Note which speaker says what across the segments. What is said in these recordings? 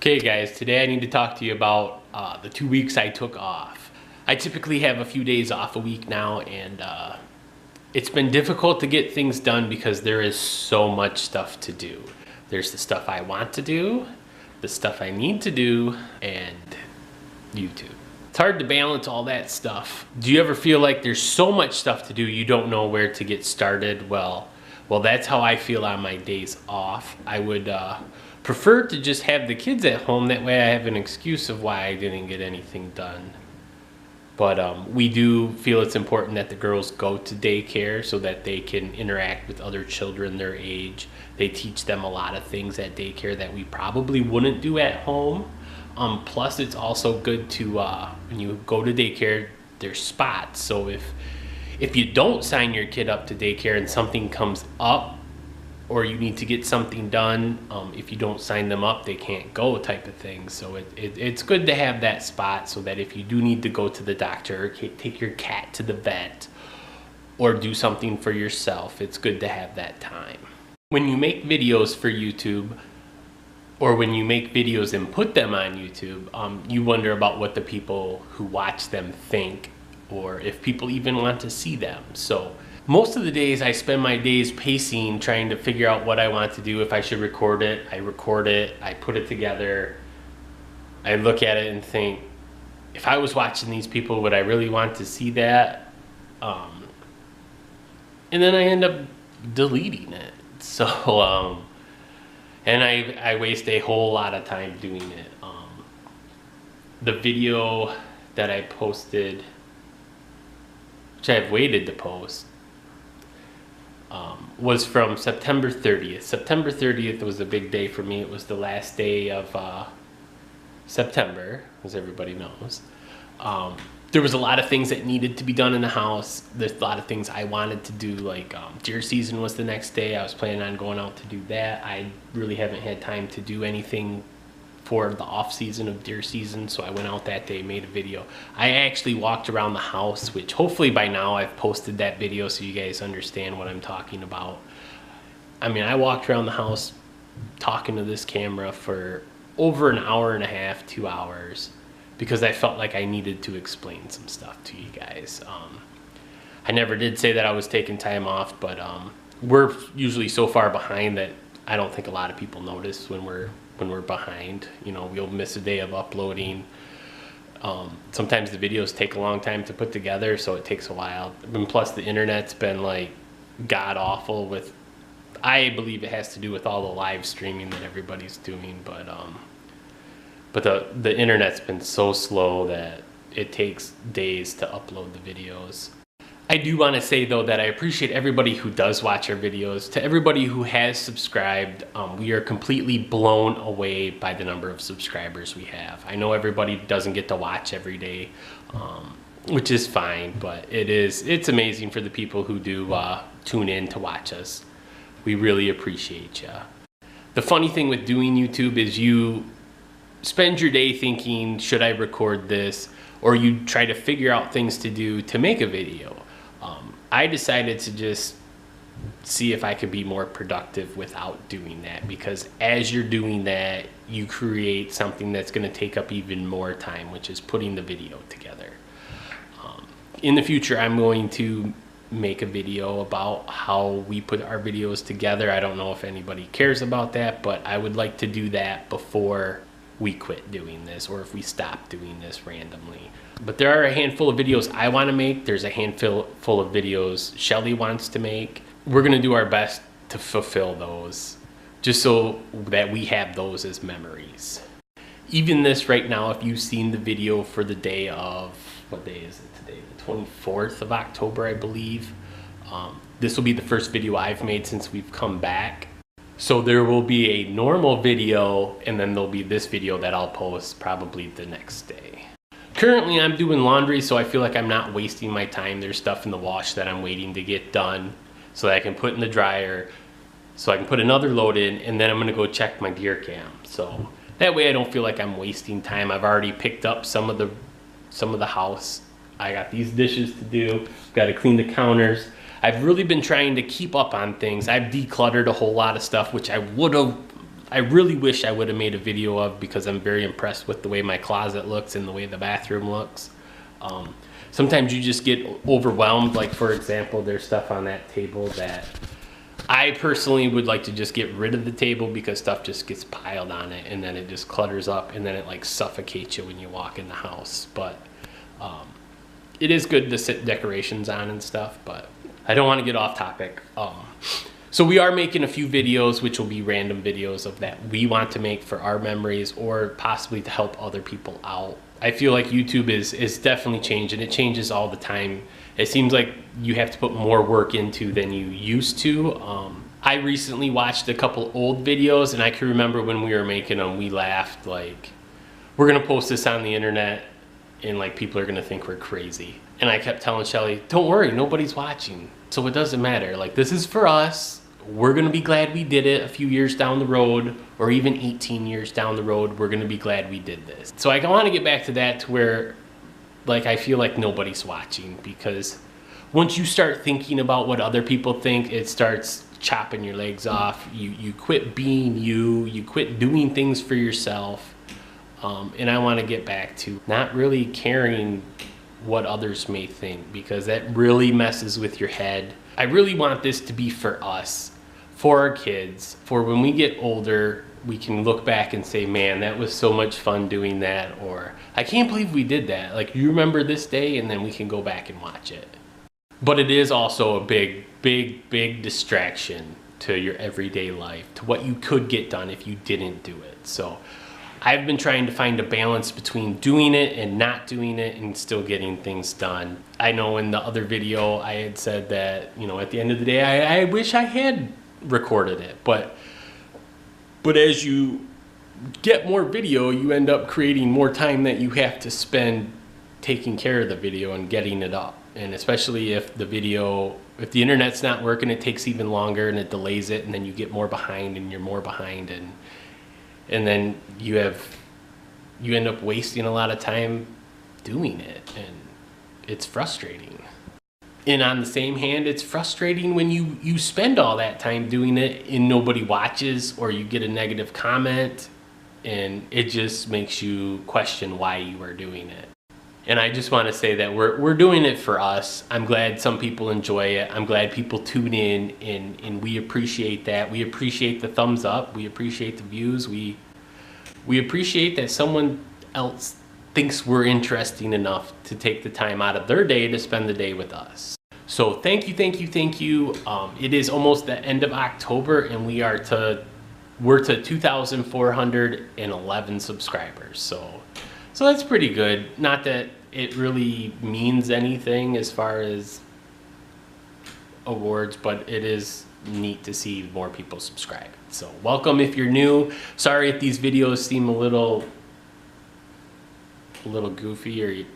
Speaker 1: Okay guys, today I need to talk to you about the 2 weeks I took off. I typically have a few days off a week now, and it's been difficult to get things done because there is so much stuff to do. There's the stuff I want to do, the stuff I need to do, and YouTube. It's hard to balance all that stuff. Do you ever feel like there's so much stuff to do you don't know where to get started? Well, that's how I feel on my days off. I would prefer to just have the kids at home. That way I have an excuse of why I didn't get anything done. But we do feel it's important that the girls go to daycare so that they can interact with other children their age. They teach them a lot of things at daycare that we probably wouldn't do at home. Plus it's also good to, when you go to daycare, there's spots. So if you don't sign your kid up to daycare and something comes up, or you need to get something done, if you don't sign them up, they can't go, type of thing. So it's good to have that spot so that if you do need to go to the doctor, or take your cat to the vet, or do something for yourself, it's good to have that time. When you make videos for YouTube, or when you make videos and put them on YouTube, you wonder about what the people who watch them think, or if people even want to see them. So most of the days I spend my days pacing, trying to figure out what I want to do. If I should record it, I record it, I put it together, I look at it and think, if I was watching these people, would I really want to see that? And then I end up deleting it. So, and I waste a whole lot of time doing it. The video that I posted, which I've waited to post, was from September 30th. September 30th was a big day for me. It was the last day of September, as everybody knows. There was a lot of things that needed to be done in the house. There's a lot of things I wanted to do, like deer season was the next day. I was planning on going out to do that. I really haven't had time to do anything for the off season of deer season, so I went out that day, made a video. I actually walked around the house, which hopefully by now I've posted that video so you guys understand what I'm talking about. I mean, I walked around the house talking to this camera for over an hour and a half, 2 hours, because I felt like I needed to explain some stuff to you guys. I never did say that I was taking time off, but we're usually so far behind that I don't think a lot of people notice when we're behind. You know, we'll miss a day of uploading. Sometimes the videos take a long time to put together, so it takes a while. And plus the internet's been like god awful with, I believe it has to do with all the live streaming that everybody's doing, but the internet's been so slow that it takes days to upload the videos. I do want to say though that I appreciate everybody who does watch our videos. To everybody who has subscribed, we are completely blown away by the number of subscribers we have. I know everybody doesn't get to watch every day, which is fine, but it's amazing for the people who do tune in to watch us. We really appreciate you. The funny thing with doing YouTube is you spend your day thinking, should I record this? Or you try to figure out things to do to make a video. I decided to just see if I could be more productive without doing that, because as you're doing that, you create something that's going to take up even more time, which is putting the video together. In the future, I'm going to make a video about how we put our videos together. I don't know if anybody cares about that, but I would like to do that before we quit doing this, or if we stop doing this randomly. But there are a handful of videos I want to make. There's a handful of videos Shelly wants to make. We're going to do our best to fulfill those, just so that we have those as memories. Even this right now, if you've seen the video for the day of, what day is it today? The 24th of October, I believe. This will be the first video I've made since we've come back. So there will be a normal video, and then there'll be this video that I'll post probably the next day. Currently I'm doing laundry, so I feel like I'm not wasting my time. There's stuff in the wash that I'm waiting to get done so that I can put in the dryer, so I can put another load in, and then I'm gonna go check my deer cam. So that way I don't feel like I'm wasting time. I've already picked up some of the house. I got these dishes to do, got to clean the counters. I've really been trying to keep up on things. I've decluttered a whole lot of stuff, which I would have I really wish I would have made a video of, because I'm very impressed with the way my closet looks and the way the bathroom looks. Sometimes you just get overwhelmed. Like, for example, there's stuff on that table that I personally would like to just get rid of the table, because stuff just gets piled on it and then it just clutters up and then it like suffocates you when you walk in the house. But it is good to sit decorations on and stuff, but I don't want to get off topic. So we are making a few videos, which will be random videos of that we want to make for our memories, or possibly to help other people out. I feel like YouTube is definitely changing. It changes all the time. It seems like you have to put more work into than you used to. I recently watched a couple old videos, and I can remember when we were making them, we laughed like, we're gonna post this on the internet and like people are gonna think we're crazy. And I kept telling Shelly, don't worry, nobody's watching, so it doesn't matter. Like, this is for us. We're gonna be glad we did it a few years down the road, or even 18 years down the road. We're gonna be glad we did this. So I want to get back to that, to where like I feel like nobody's watching, because once you start thinking about what other people think, it starts chopping your legs off. You quit being you quit doing things for yourself. And I want to get back to not really caring what others may think, because that really messes with your head. I really want this to be for us, for our kids, for when we get older, we can look back and say, man, that was so much fun doing that, or I can't believe we did that. Like, you remember this day, and then we can go back and watch it. But it is also a big distraction to your everyday life, to what you could get done if you didn't do it. So I've been trying to find a balance between doing it and not doing it and still getting things done. I know in the other video I had said that, you know, at the end of the day, I wish I had recorded it. But as you get more video, you end up creating more time that you have to spend taking care of the video and getting it up. And especially if the internet's not working, it takes even longer and it delays it, and then you get more behind and you're more behind, and then you end up wasting a lot of time doing it, and it's frustrating. And on the same hand, it's frustrating when you spend all that time doing it and nobody watches, or you get a negative comment, and it just makes you question why you are doing it. And I just want to say that we're doing it for us. I'm glad some people enjoy it. I'm glad people tune in, and we appreciate that. We appreciate the thumbs up. We appreciate the views. We appreciate that someone else thinks we're interesting enough to take the time out of their day to spend the day with us. So thank you. It is almost the end of October, and we're to 2,411 subscribers. So that's pretty good. Not that it really means anything as far as awards, but it is neat to see more people subscribe. So welcome if you're new. Sorry if these videos seem a little goofy or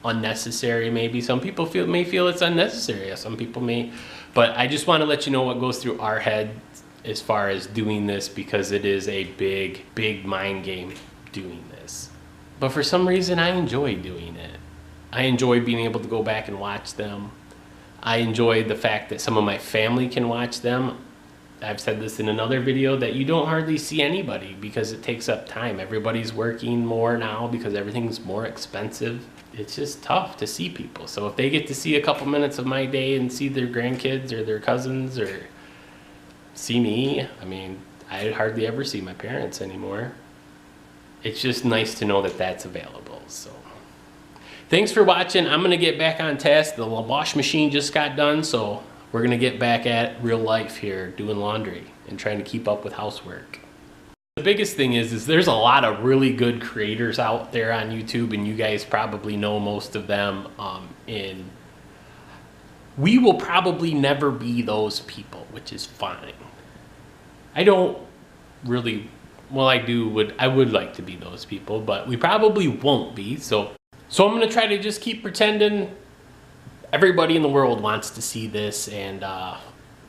Speaker 1: unnecessary. Maybe some people may feel it's unnecessary, some people may, but I just want to let you know what goes through our head as far as doing this, because it is a big mind game doing this. But for some reason, I enjoy doing it. I enjoy being able to go back and watch them. I enjoy the fact that some of my family can watch them. I've said this in another video, that you don't hardly see anybody because it takes up time. Everybody's working more now because everything's more expensive. It's just tough to see people. So if they get to see a couple minutes of my day and see their grandkids or their cousins or see me, I mean, I hardly ever see my parents anymore. It's just nice to know that that's available. So thanks for watching. I'm gonna get back on task. The wash machine just got done, so we're gonna get back at real life here, doing laundry and trying to keep up with housework. The biggest thing is there's a lot of really good creators out there on YouTube, and you guys probably know most of them. And we will probably never be those people, which is fine. I don't really, well, I would like to be those people, but we probably won't be. So I'm gonna try to just keep pretending everybody in the world wants to see this and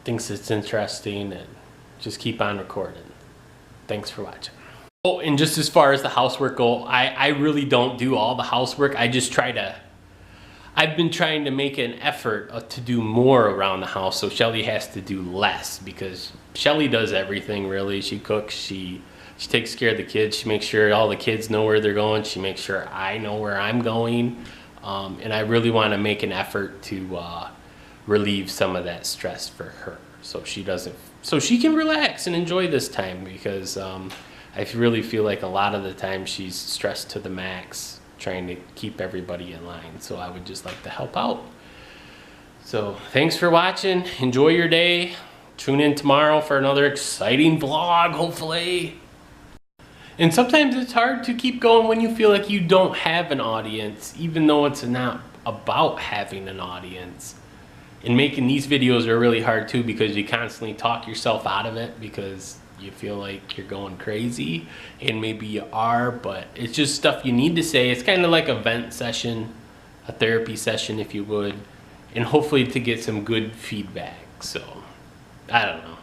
Speaker 1: thinks it's interesting, and just keep on recording. Thanks for watching. Oh, and just as far as the housework go, I really don't do all the housework. I I've been trying to make an effort to do more around the house, so Shelly has to do less, because Shelly does everything really. She cooks, she takes care of the kids, she makes sure all the kids know where they're going, she makes sure I know where I'm going, and I really want to make an effort to relieve some of that stress for her, so she can relax and enjoy this time, because I really feel like a lot of the time she's stressed to the max trying to keep everybody in line. So I would just like to help out. So thanks for watching. Enjoy your day. Tune in tomorrow for another exciting vlog, hopefully. And sometimes it's hard to keep going when you feel like you don't have an audience, even though it's not about having an audience. And making these videos are really hard too, because you constantly talk yourself out of it because you feel like you're going crazy, and maybe you are, but it's just stuff you need to say. It's kind of like a vent session, a therapy session if you would, and hopefully to get some good feedback. So I don't know.